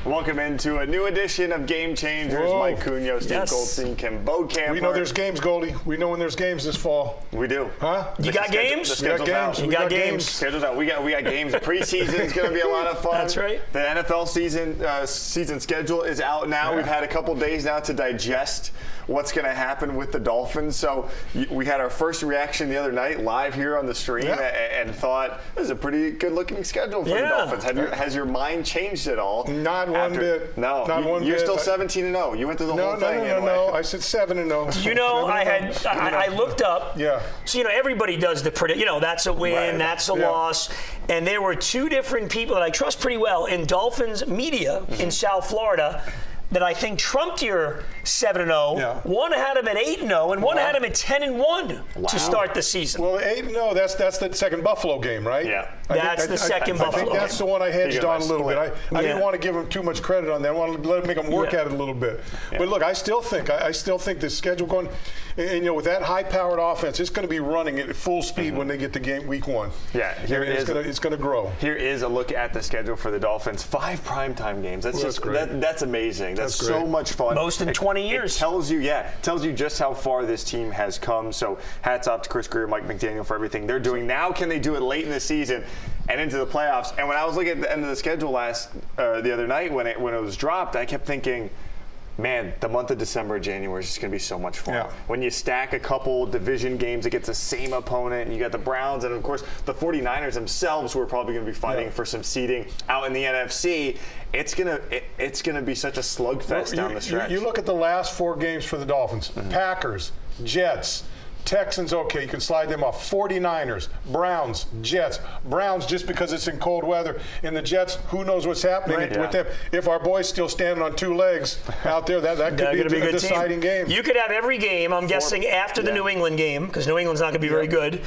Welcome into a new edition of Game Changers. Whoa. Mike Cunio, Steve Goldstein, Kim Bokamper. We know there's games, Goldie. We know when there's games this fall. We do. Huh? You got games? We got games. You got games. Schedule's out. We got games. The preseason's going to be a lot of fun. That's right. The NFL season schedule is out now. Yeah. We've had a couple days now to digest what's going to happen with the Dolphins. So we had our first reaction the other night live here on the stream and thought this is a pretty good-looking schedule for the Dolphins. Has your mind changed at all? Not one bit. No, not one bit. You're still 17-0. You went through the whole thing. No. I said 7-0. You know, I looked up. Yeah. So, everybody does the predict. That's a win, that's a loss. And there were two different people that I trust pretty well in Dolphins media in South Florida that I think trumped your 7-0. Yeah. One had him at 8-0, and one had him at 10-1 to start the season. Well, 8-0. That's the second Buffalo game, right? Yeah. That's the second Buffalo game. I think that's the one I hedged on a little bit. I didn't want to give him too much credit on that. I wanted to make him work at it a little bit. Yeah. But look, I still think the schedule going, and with that high-powered offense, it's going to be running at full speed when they get to game week 1. Yeah, it's going to grow. Here is a look at the schedule for the Dolphins. 5 primetime games. That's great. That's amazing. That's so much fun. Most in 20 years. It tells you just how far this team has come. So hats off to Chris Greer, Mike McDaniel for everything they're doing. Now can they do it late in the season and into the playoffs? And when I was looking at the end of the schedule the other night when it was dropped, I kept thinking, man, the month of December, January is just going to be so much fun. Yeah. When you stack a couple division games against the same opponent, and you got the Browns, and of course the 49ers themselves, who are probably going to be fighting for some seeding out in the NFC. It's gonna be such a slugfest down the stretch. You look at the last 4 games for the Dolphins: Packers, Jets, Texans, okay, you can slide them off. 49ers, Browns, Jets. Browns just because it's in cold weather. And the Jets, who knows what's happening with them. If our boy's still standing on 2 legs out there, that could be a deciding game. You could have every game, I'm guessing, after the New England game, because New England's not going to be very good.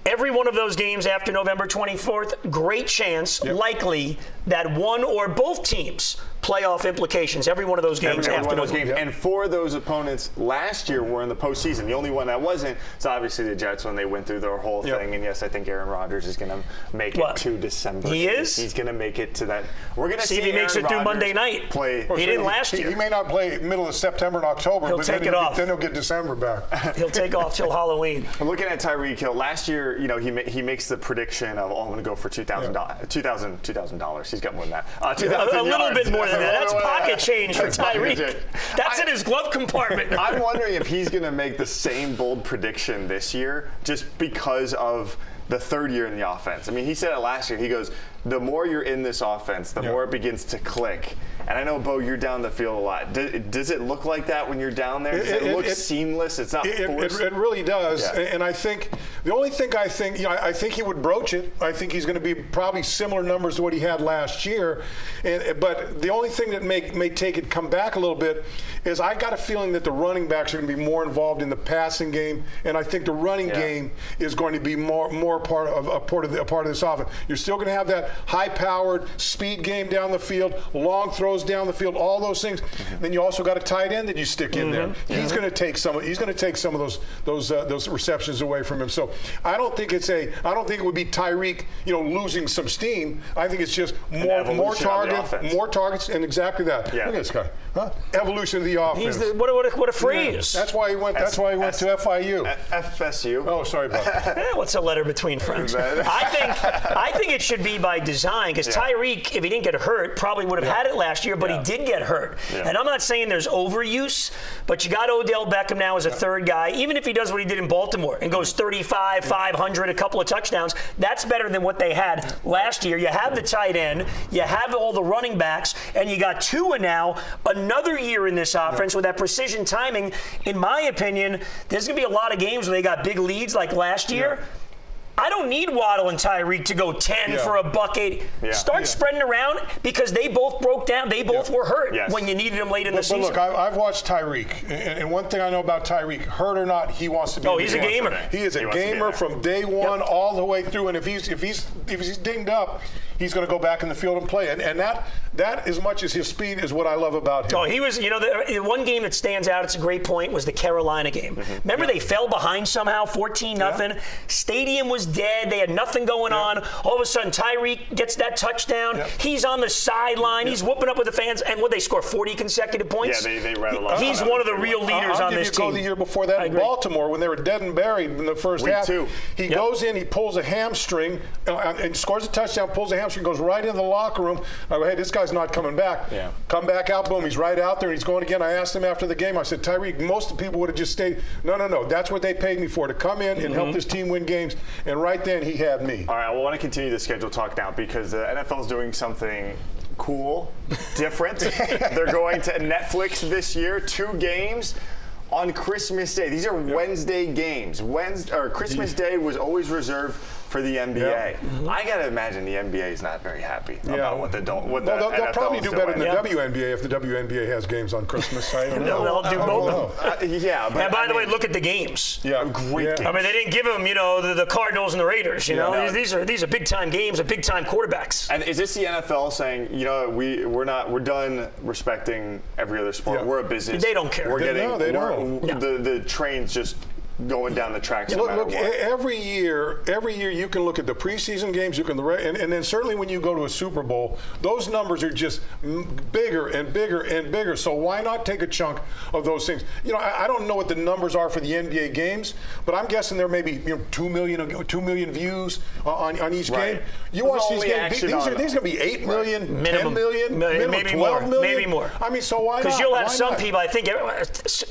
Every one of those games after November 24th, great chance, likely, that one or both teams playoff implications. Every one of those games after those games. And 4 of those opponents last year were in the postseason. The only one that wasn't is obviously the Jets when they went through their whole thing. And yes, I think Aaron Rodgers is going to make it to December. He is? He's going to make it to that. We're going to see if he makes it through Monday night. Play. He didn't last year. He may not play middle of September and October, but then he'll get December back. He'll take off till Halloween. I'm looking at Tyreek Hill. Last year, he makes the prediction of, I'm going to go for $2,000. He's got more than that. A little bit more than that. That's pocket change for Tyreek. That's in his glove compartment. I'm wondering if he's going to make the same bold prediction this year just because of the third year in the offense. I mean, he said it last year. He goes, the more you're in this offense, the more it begins to click. And I know, Bo, you're down the field a lot. Does it look like that when you're down there? Does it look seamless? It's not forced? It really does. Yeah. And I think the only thing I think he would broach it. I think he's going to be probably similar numbers to what he had last year. But the only thing that may take it come back a little bit is I got a feeling that the running backs are going to be more involved in the passing game, and I think the running game is going to be more part of this offense. You're still going to have that high-powered speed game down the field, long throws down the field, all those things. Then you also got a tight end that you stick in there. He's going to take some of those receptions away from him. So I don't think it would be Tyreek, losing some steam. I think it's just more targets, and exactly that. Yeah. Look at this guy. Evolution of the offense. What a phrase. Yeah. That's why he went to FIU. FSU. Oh, sorry about that. What's a letter between friends? I think it should be by design, because Tyreek, if he didn't get hurt, probably would have had it last year, but he did get hurt. Yeah. And I'm not saying there's overuse, but you got Odell Beckham now as a third guy. Even if he does what he did in Baltimore and goes 35, 500, a couple of touchdowns, that's better than what they had last year. You have the tight end, you have all the running backs, and you got Tua now, another year in this offense with that precision timing. In my opinion, there's going to be a lot of games where they got big leads like last year. Yeah. I don't need Waddle and Tyreek to go 10 for a $180. Start spreading around, because they both broke down. They both were hurt when you needed them late in the season. But look, I've watched Tyreek, and one thing I know about Tyreek, hurt or not, he wants to be. Oh, he's a gamer. He is a gamer from day one all the way through. And if he's dinged up, he's going to go back in the field and play. And that as much as his speed is what I love about him. Oh, he was. The one game that stands out, it's a great point, was the Carolina game. Remember they fell behind somehow, 14-0. Stadium was dead. They had nothing going on. All of a sudden, Tyreek gets that touchdown. He's on the sideline. He's whooping up with the fans. And what, they score 40 consecutive points? Yeah, they rattle off. He's one of the real leaders on this team. I'll give you the year before that in Baltimore when they were dead and buried in the first half. He goes in, he pulls a hamstring, and scores a touchdown, pulls a hamstring, goes right into the locker room. I go, hey, this guy's not coming back. Come back out, boom, he's right out there, and he's going again. I asked him after the game, I said, Tyreek, most of the people would have just stayed. No, that's what they paid me for, to come in and help this team win games. And right then, he had me. All right, well, I want to continue the schedule talk now because the NFL is doing something cool, different. They're going to Netflix this year, 2 games on Christmas Day. These are Wednesday games. Christmas Day was always reserved for the NBA. I gotta imagine the NBA is not very happy about what the they'll probably do better than the WNBA if the WNBA has games on Christmas. I don't know. They'll do both. But and by the way, look at the games. Great games. I mean, they didn't give them, the Cardinals and the Raiders. These are big time games, big time quarterbacks. And is this the NFL saying, we're done respecting every other sport? We're a business. They don't care. They don't. The train's just going down the tracks. Look, every year you can look at the preseason games, and then certainly when you go to a Super Bowl, those numbers are just bigger and bigger and bigger. So why not take a chunk of those things? I don't know what the numbers are for the NBA games, but I'm guessing there may be 2 million views on each game. You watch these games; these are going to be 8 million, minimum, 10 million, minimum, maybe 12 million, maybe more. I mean, so why not? Because you'll have some people. I think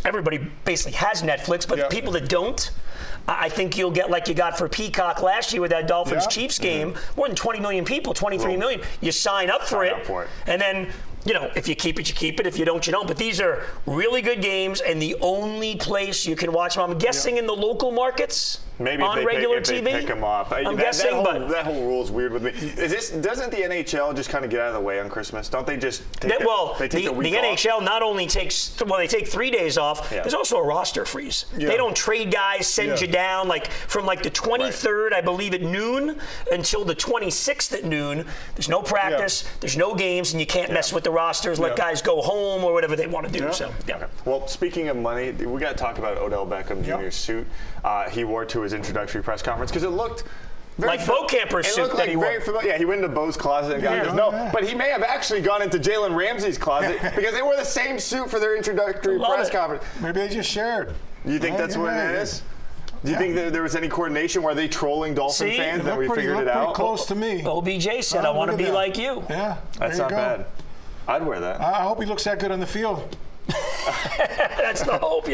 everybody basically has Netflix, but the people that don't, I think you'll get like you got for Peacock last year with that Dolphins-Chiefs game, more than 20 million people, 23 million. You sign up for it, and then, if you keep it, you keep it. If you don't, you don't. But these are really good games, and the only place you can watch them, I'm guessing in the local markets. Maybe on regular TV. They pick them up. I'm guessing, but that whole rule is weird with me. Doesn't the NHL just kind of get out of the way on Christmas? Don't they just take the week off? The NHL not only takes, they take 3 days off. There's also a roster freeze. They don't trade guys, send you down from the 23rd, I believe, at noon until the 26th at noon. There's no practice. There's no games, and you can't mess with the rosters. Let guys go home or whatever they want to do. So, Well, speaking of money, we got to talk about Odell Beckham Jr.'s suit. He wore to his introductory press conference because it looked like Bo Camper's suit that he wore. Very familiar. Yeah, he went into Bo's closet and got his. But he may have actually gone into Jalen Ramsey's closet because they wore the same suit for their introductory press conference. Maybe they just shared. Do you think that's what it is? Do you think that there was any coordination? Were they trolling Dolphin fans that we figured it out? Pretty close to me. OBJ said, "I want to be like you." Yeah, that's not bad. I'd wear that. I hope he looks that good on the field. That's the hope,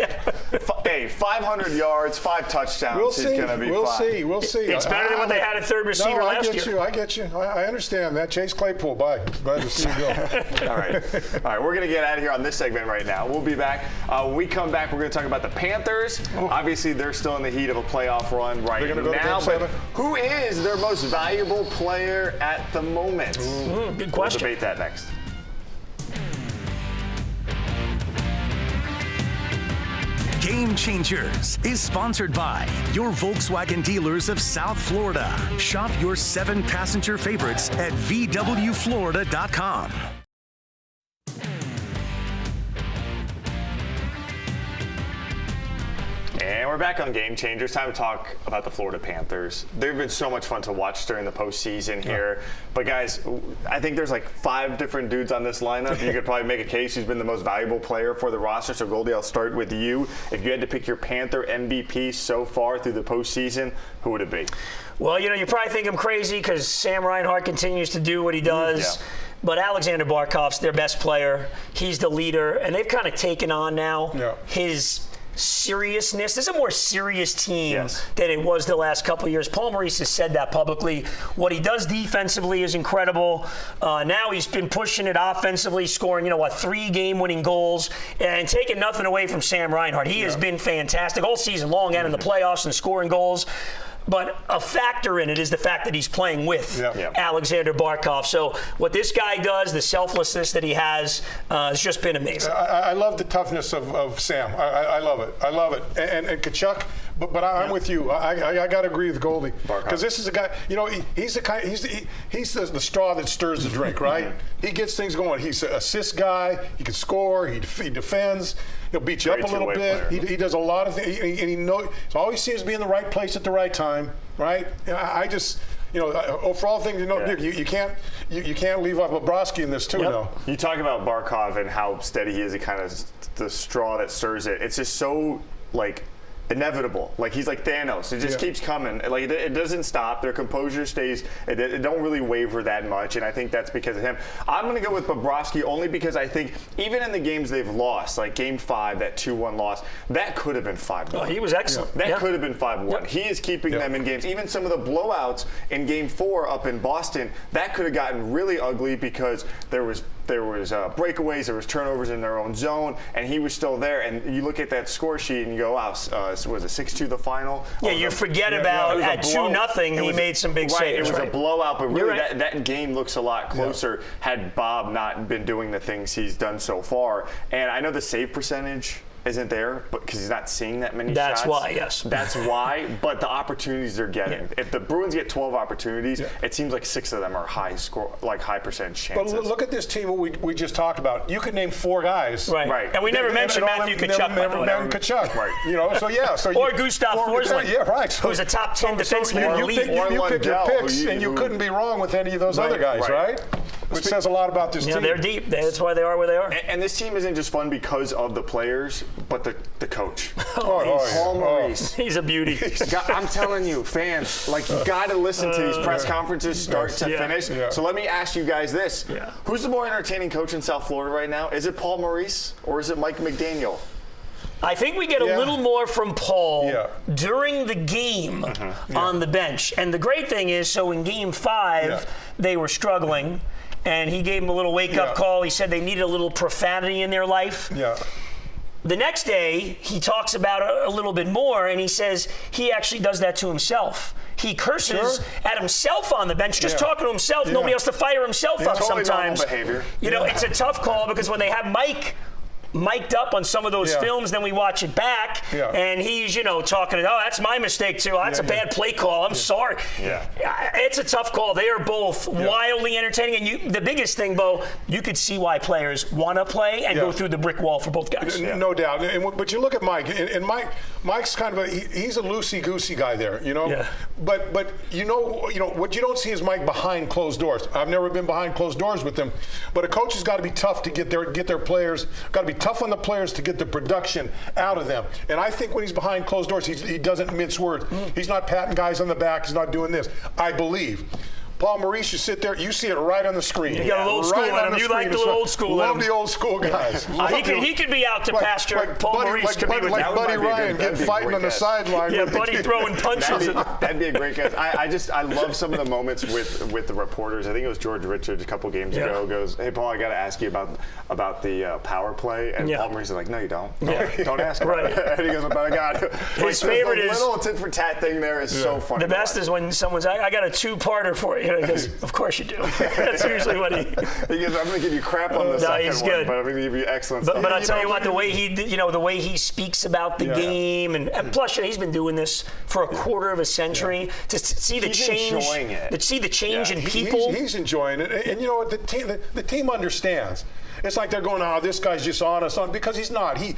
Hey, 500 yards, 5 touchdowns. We'll see. He's going to be fine. We'll see. It's better than what they had at third receiver last year. I get you. I understand that. Chase Claypool, bye. Glad to see you go. All right. We're going to get out of here on this segment right now. We'll be back. When we come back, we're going to talk about the Panthers. Obviously, they're still in the heat of a playoff run right now. But who is their most valuable player at the moment? Good question. We'll debate that next. Game Changers is sponsored by your Volkswagen dealers of South Florida. Shop your 7 passenger favorites at VWFlorida.com. And we're back on Game Changers. Time to talk about the Florida Panthers. They've been so much fun to watch during the postseason here. But guys, I think there's like 5 different dudes on this lineup. You could probably make a case who's been the most valuable player for the roster. So Goldie, I'll start with you. If you had to pick your Panther MVP so far through the postseason, who would it be? Well, you probably think I'm crazy because Sam Reinhart continues to do what he does. But Alexander Barkov's their best player. He's the leader. And they've kind of taken on now his seriousness. This is a more serious team than it was the last couple of years. Paul Maurice has said that publicly. What he does defensively is incredible. Now he's been pushing it offensively, scoring, 3 game-winning goals, and taking nothing away from Sam Reinhart. He has been fantastic all season long and in the playoffs and scoring goals. But a factor in it is the fact that he's playing with Alexander Barkov. So what this guy does, the selflessness that he has just been amazing. I love the toughness of Sam. I love it. And Kachuk, But I'm with you. I got to agree with Goldie because this is a guy. He's the straw that stirs the drink, right? He gets things going. He's an assist guy. He can score. He defends. He'll beat you up a little bit. He does a lot of things, and he always seems to be in the right place at the right time, right? I just. For all things, you can't leave off Bobrovsky in this too. Yep. No. You talk about Barkov and how steady he is, and kind of the straw that stirs it. It's just so inevitable. He's like Thanos. It just keeps coming. It doesn't stop. Their composure stays. It don't really waver that much, and I think that's because of him. I'm going to go with Bobrovsky only because I think even in the games they've lost, like Game 5, that 2-1 loss, that could have been 5-1. Oh, he was excellent. That could have been 5-1. Yep. He is keeping them in games. Even some of the blowouts in Game 4 up in Boston, that could have gotten really ugly because there was breakaways, there was turnovers in their own zone, and he was still there. And you look at that score sheet and you go, wow, was it 6-2 the final? Yeah, you forget about at 2-0, he made some big saves. It was a blowout, but really right. that game looks a lot closer had Bob not been doing the things he's done so far. And I know the save percentage isn't there, but because he's not seeing that many shots. That's why, yes. That's why, but the opportunities they're getting. Yeah. If the Bruins get 12 opportunities, it seems like 6 of them are high percentage chances. But look at this team we just talked about. You could name 4 guys. Right. And we never mentioned Matthew Tkachuk. Never mentioned Tkachuk. Right. Or Gustav Forsling. Yeah, right. Who's a top 10 defenseman in the league. You pick your picks, and you couldn't be wrong with any of those other guys, right? Which says a lot about this team. They're deep. That's why they are where they are. And this team isn't just fun because of the players, but the coach. Paul Maurice. He's a beauty. I'm telling you, fans, you got to listen to these press conferences start to finish. Yeah. So let me ask you guys this. Yeah. Who's the more entertaining coach in South Florida right now? Is it Paul Maurice or is it Mike McDaniel? I think we get a little more from Paul during the game on the bench. And the great thing is, so in Game 5, they were struggling, and he gave them a little wake-up call. He said they needed a little profanity in their life. Yeah. The next day, he talks about it a little bit more, and he says he actually does that to himself. He curses at himself on the bench, just talking to himself. Nobody else to fire himself up totally sometimes. Behavior. It's a tough call because when they have Mike mic'd up on some of those films, then we watch it back, and he's, talking, that's my mistake too. That's a bad play call. I'm sorry. Yeah. It's a tough call. They are both wildly entertaining, and the biggest thing, Bo, you could see why players want to play and go through the brick wall for both guys. No doubt. But you look at Mike, and Mike's kind of he's a loosey-goosey guy there, Yeah. But what you don't see is Mike behind closed doors. I've never been behind closed doors with him, but a coach has got to be tough to get their players, got to be tough on the players to get the production out of them. And I think when he's behind closed doors, he doesn't mince words. He's not patting guys on the back. He's not doing this. I believe. Paul Maurice, you sit there, you see it right on the screen. You got a little old school in him. You like the little old school in him. Love the old school guys. He could be out to pasture. Paul Maurice could be with like Buddy Ryan, get fighting on the sideline. Yeah, Buddy throwing punches. That'd be a great guess. I love some of the moments with the reporters. I think it was George Richards a couple games ago goes, hey, Paul, I got to ask you about the power play. And Paul Maurice is like, no, you don't. Don't ask about it. And he goes, but I got it. His favorite is the little tit for tat thing there is so funny. The best is when someone's, I got a 2-parter for you. He goes, of course you do. That's usually what he goes, I'm going to give you crap on the second he's good. one, but I'm going to give you excellent stuff. But I'll tell you what, the way he speaks about the game, and plus he's been doing this for a quarter of a century, to see the change. To see the change in people. He's enjoying it, and you know what, the team understands. It's like they're going, this guy's just honest, because he's not. He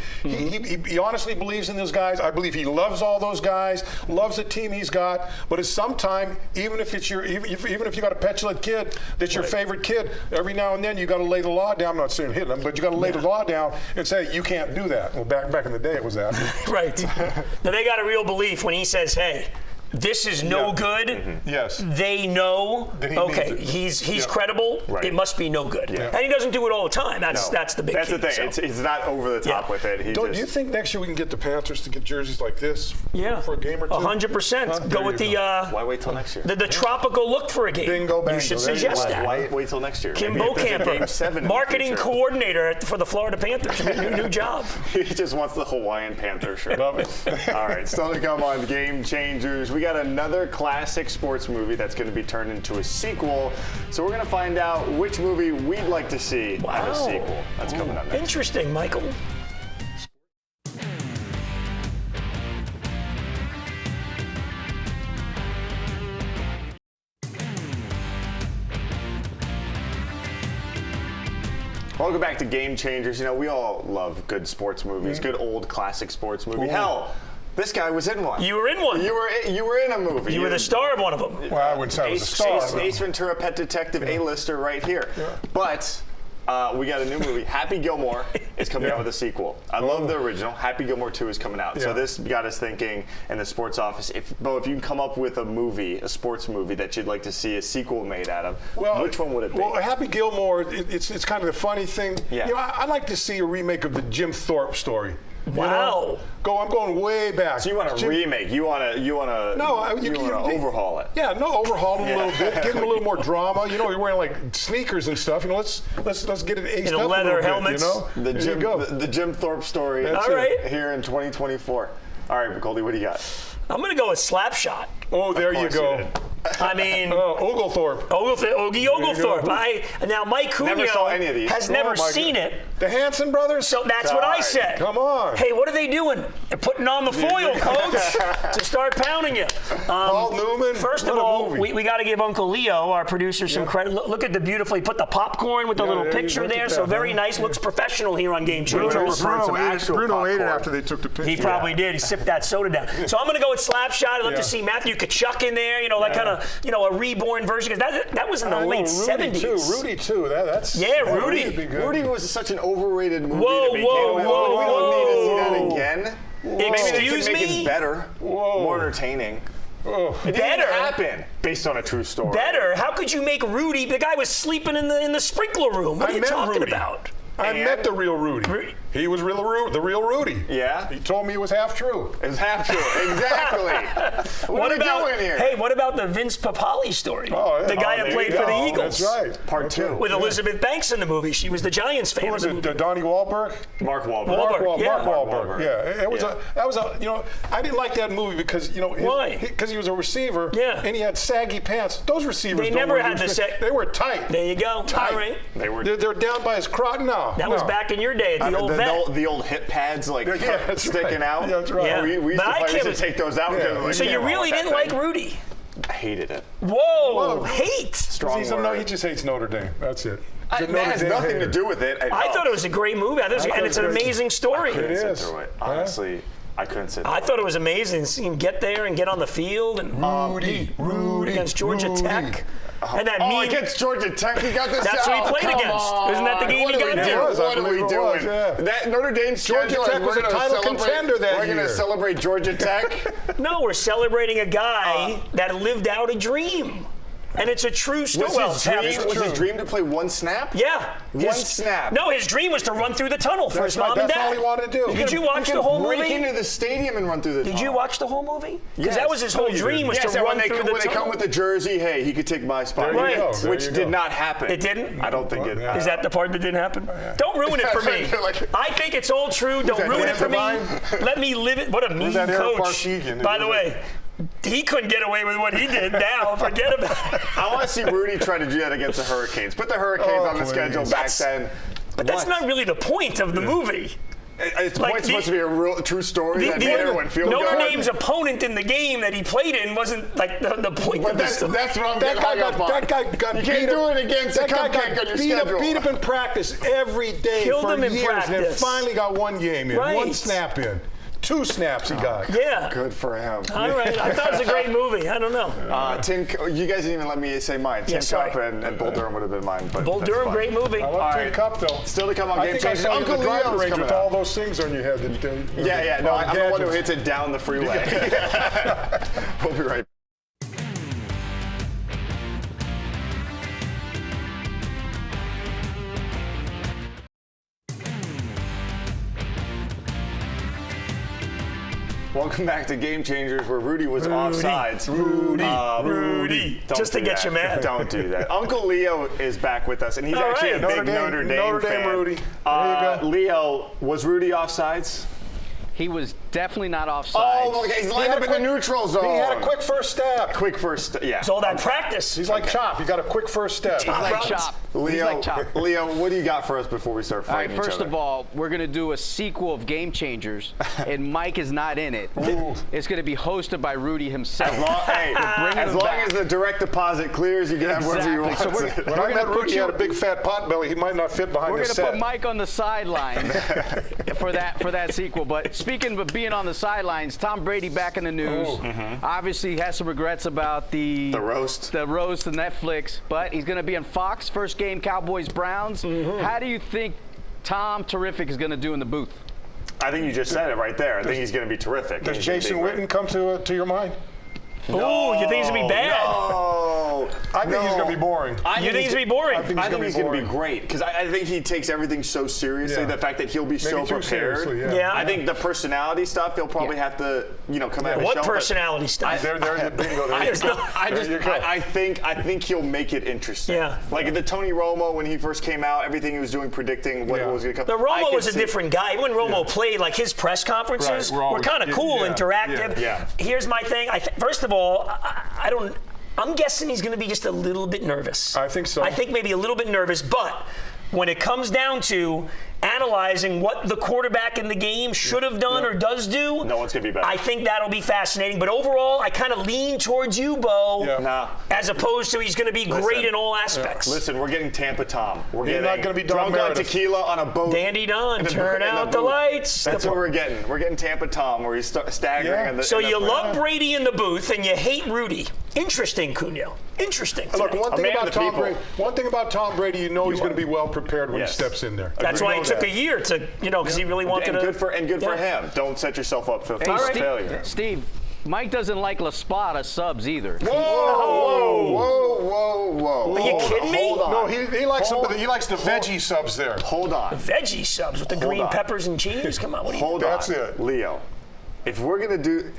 honestly believes in those guys. I believe he loves all those guys, loves the team he's got. But at some time, even if you got a petulant kid that's your favorite kid, every now and then you got to lay the law down. I'm not saying hit him, but you got to lay the law down and say you can't do that. Well, back in the day, it was that. Right. Now they got a real belief when he says, hey, this is no good. Mm-hmm. Yes. They know. He's credible. Right. It must be no good. Yeah. And he doesn't do it all the time. That's the big. That's key, the thing. So. He's not over the top with it. Do you think next year we can get the Panthers to get jerseys like this? For a game or two. 100%. Go with the. Why wait till next year? The tropical look for a game. Bingo, bango. You should suggest that. Why wait till next year? Kim Bokamper, marketing coordinator for the Florida Panthers. New job. He just wants the Hawaiian Panther shirt. Love it. All right, still to come on Game Changers. We got another classic sports movie that's going to be turned into a sequel. So we're going to find out which movie we'd like to see have a sequel. That's coming up next. Interesting, Michael. Welcome back to Game Changers. You know, we all love good sports movies, good old classic sports movie. Hell, this guy was in one. You were in one. You were in a movie. You were the star of one of them. Well, I wouldn't say I was a star. Ace Ventura, Pet Detective, A-lister right here. Yeah. But we got a new movie. Happy Gilmore is coming out with a sequel. I love the original. Happy Gilmore 2 is coming out. So this got us thinking in the sports office, if you can come up with a movie, a sports movie that you'd like to see a sequel made out of, which one would it be? Well, Happy Gilmore, it's kind of the funny thing. Yeah. You know, I'd like to see a remake of the Jim Thorpe story. Wow. I'm going way back. So you want a remake? You want to overhaul it? Yeah, overhaul it a little bit. Give him a little more drama. You know, you're wearing like sneakers and stuff. You know, let's get it aced up leather a little helmets. bit. You know, The Jim Thorpe story. That's all right. Here in 2024. All right, Goldie, what do you got? I'm going to go with Slapshot. Oh, there you go. I mean, Oglethorpe. Oogie Oglethorpe. Now, Mike Never saw any of Cunio these. has never seen it. The Hanson brothers? So that's what I said. Come on. Hey, what are they doing? They're putting on the foil, coach, to start pounding you. Paul Newman. First of all, we got to give Uncle Leo, our producer, some credit. Look at the beautiful. He put the popcorn with the little picture there. So very nice. Looks professional here on Game Changers. Bruno ate it after they took the picture. He probably did. He sipped that soda down. So I'm going to go with Slapshot. I'd love to see Matthew Tkachuk in there. You know, that kind of, a reborn version. Because that was in the late 70s. Rudy too. That's Rudy. Rudy was such an overrated movie. Whoa. We don't need to see that again. Maybe they can make it better, more entertaining. It didn't happen based on a true story. Better? How could you make Rudy? The guy was sleeping in the sprinkler room. What are you talking about? I met the real Rudy. He was the real Rudy. Yeah? He told me it was half true. It's half true. Exactly. What are we doing here? Hey, what about the Vince Papale story? Oh, yeah. The guy that played for the Eagles. That's right. Part 2. With Elizabeth Banks in the movie. She was the Giants fan. Who was it? Donnie Wahlberg? Mark Wahlberg. Mark Yeah. Wahlberg. Yeah. That was a I didn't like that movie because, why? Because he was a receiver. Yeah. And he had saggy pants. Those receivers They never had the They were tight. There you go. Tight. All right. They're down by his crotch. No. That was back in your day at the old vet. The old hip pads sticking out. Yeah, that's right. Yeah. We used to take those out. Yeah. So you really didn't like Rudy? I hated it. Whoa. Hate. Strong word. He just hates Notre Dame. That's it. That has nothing to do with it. I thought it was a great movie. And it's an amazing story. It is. Through it. Honestly, I couldn't sit through I thought it was amazing to see him get there and get on the field and Rudy against Georgia Tech. And that against Georgia Tech, he got this. That's what he played against. Isn't that the game he got to? What are we doing? That Notre Dame Georgia Tech was a title contender that year. We're going to celebrate Georgia Tech. No, we're celebrating a guy that lived out a dream. And it's a true story. Was his dream to play one snap? Yeah. One snap. No, his dream was to run through the tunnel for his mom and dad. That's all he wanted to do. Did you watch the whole movie? Break into the stadium and run through the tunnel. Did you watch the whole movie? Because Yes. that was his whole dream was to run through the tunnel. When they come with the jersey, hey, he could take my spot. There you go. Which did not happen. It didn't? I don't think it Is that the part that didn't happen? Don't ruin it for me. I think it's all true. Don't ruin it for me. Let me live it. What a mean coach. By the way, he couldn't get away with what he did now. Forget about it. I want to see Rudy try to do that against the Hurricanes. Put the Hurricanes on the schedule back then. But that's not really the point of the movie. It's supposed to be a true story that made everyone feel good. Notre Dame's opponent in the game that he played in wasn't like the point of that's this. That's what I'm getting hung up on. That guy got you can't do it against a cupcake on your schedule. Beat up in practice every day Killed for him in years, practice. and then finally got one game in, one snap in. 2 snaps he got. Yeah. Good for him. All right. I thought it was a great movie. I don't know. You guys didn't even let me say mine. Tin Cup and Bull Durham would have been mine. But Bull Durham, great movie. I love Tin Cup, though. Still to come on I Game think I Changers. saw you in Uncle the driving Leo's range coming with out. all those things on your head. No, I'm the one who hits it down the freeway. We'll be right back. Welcome back to Game Changers, where Rudy was offsides. Rudy. Just to get you mad. Don't do that. Uncle Leo is back with us, and he's actually a big Notre Dame fan. Rudy. Leo, was Rudy offsides? He was definitely not offside. Oh, okay. He's lined up in the neutral zone. He had a quick first step. Yeah. It's all that practice. He's like Chop. He got a quick first step. He's like Chop. He's like Chop. Leo, what do you got for us before we start fighting All right, first of all, we're going to do a sequel of Game Changers, and Mike is not in it. It's going to be hosted by Rudy himself. As long as the direct deposit clears, you can have whatever you want. So When I met Rudy, he had a big fat pot belly. He might not fit behind We're the going set. to put Mike on the sidelines for that sequel. But speaking of being on the sidelines, Tom Brady back in the news. Obviously, he has some regrets about the roast of Netflix, but he's going to be on Fox. First game, Cowboys-Browns. How do you think Tom Terrific is going to do in the booth? I think you just said it right there. I think he's going to be terrific. Does Jason Witten come to your mind? No, you think he's going to be bad? No. I think he's going to be boring. You think he's going to be boring? I think he's going to be great because I think he takes everything so seriously. The fact that he'll be so prepared. Yeah. I think the personality stuff he'll probably have to, come out of What his shell, personality stuff? There's the bingo. I think he'll make it interesting. Yeah. Like the Tony Romo when he first came out, everything he was doing predicting what was going to come. The Romo was a different guy. When Romo played, like his press conferences were kind of cool, interactive. Yeah. Here's my thing. First of all, I'm guessing he's going to be just a little bit nervous. I think so. I think maybe a little bit nervous, but when it comes down to analyzing what the quarterback in the game should have done or does do, no one's going to be better. I think that'll be fascinating. But overall, I kind of lean towards you, Bo, as opposed to he's going to be great in all aspects. Listen, we're getting Tampa Tom. We're not going to be drunk on tequila on a boat. Dandy Don, turn out the lights. That's what we're getting. We're getting Tampa Tom, where he's staggering. So you love Brady in the booth and you hate Rudy. Interesting, Cunio. Interesting. Look, one thing about Tom Brady, he's going to be well prepared when he steps in there. That's why it took a year to, because he really wanted to. Good for him. Don't set yourself up for failure. Steve, Mike doesn't like La Spada subs either. Whoa. Are you kidding me? Hold on. No, he likes the veggie subs there. Hold on. Veggie subs with the green peppers and cheese? Come on, what are you doing? That's it. Leo, if we're going to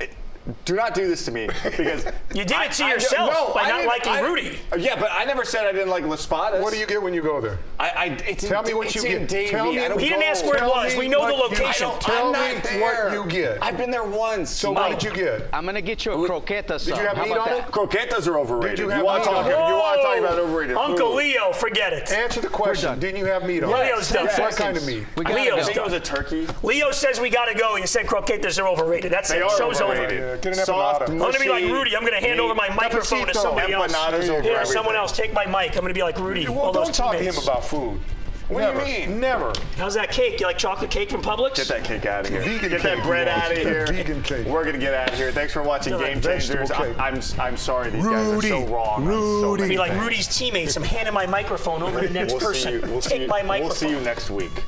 do not do this to me because you did it to yourself by not liking Rudy. Yeah, but I never said I didn't like Las Spadas. What do you get when you go there? Tell me what you get. Tell me. He didn't ask where it was. We know the location. Tell me what you get. I've been there once. So what did you get? I'm going to get you a croqueta sub. Did you have meat on it? Croquetas are overrated. You want to talk about overrated food? Uncle Leo, forget it. Answer the question. Didn't you have meat on it? Leo's done. What kind of meat? I think it was a turkey. Leo says we got to go. You said croquetas are overrated. That's it. Show's over. Get an empanada. I'm going to be like Rudy. I'm going to hand over my microphone to somebody else. Here, someone else. Take my mic. I'm going to be like Rudy. Well, don't talk to him about food. What do you mean? Never. How's that cake? You like chocolate cake from Publix? Get that cake out of here. Vegan Get cake. that bread out of here. Vegan cake. We're going to get out of here. Thanks for watching Game Changers. I'm sorry these guys are so wrong. Rudy. Be like Rudy's teammates. I'm handing my microphone over to the next person. Take my microphone. We'll see you next week.